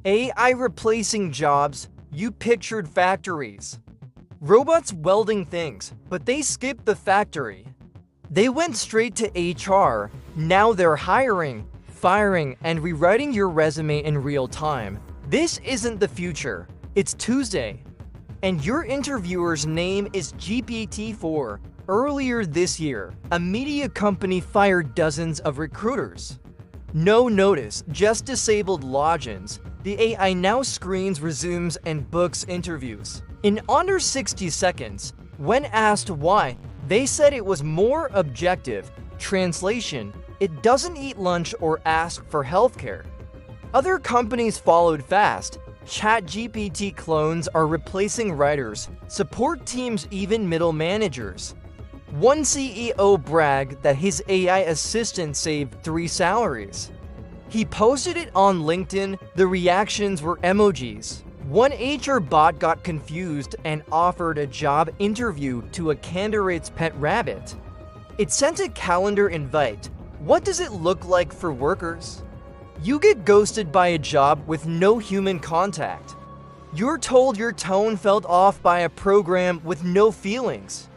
AI replacing jobs, you pictured factories. Robots welding things, but they skipped the factory. They went straight to HR. Now they're hiring, firing, and rewriting your resume in real time. This isn't the future. It's Tuesday. And your interviewer's name is GPT-4. Earlier this year, a media company fired dozens of recruiters. No notice, just disabled logins. The AI now screens resumes and books interviews. In under 60 seconds, when asked why, they said it was more objective. Translation: it doesn't eat lunch or ask for healthcare. Other companies followed fast. ChatGPT clones are replacing writers, support teams, even middle managers. One CEO bragged that his AI assistant saved 3 salaries. He posted it on LinkedIn. The reactions were emojis. One HR bot got confused and offered a job interview to a candidate's pet rabbit. It sent a calendar invite. What does it look like for workers? You get ghosted by a job with no human contact. You're told your tone felt off by a program with no feelings.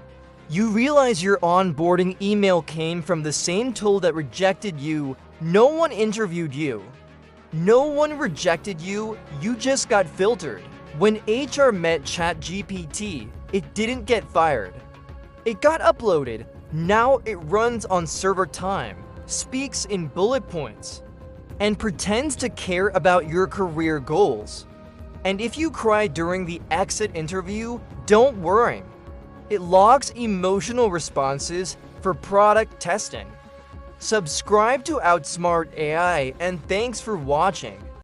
You realize your onboarding email came from the same tool that rejected you. No one interviewed you. No one rejected you, you just got filtered. When HR met ChatGPT, it didn't get fired. It got uploaded. Now it runs on server time, speaks in bullet points, and pretends to care about your career goals. And if you cry during the exit interview, don't worry. It logs emotional responses for product testing. Subscribe to Outsmart AI, and thanks for watching.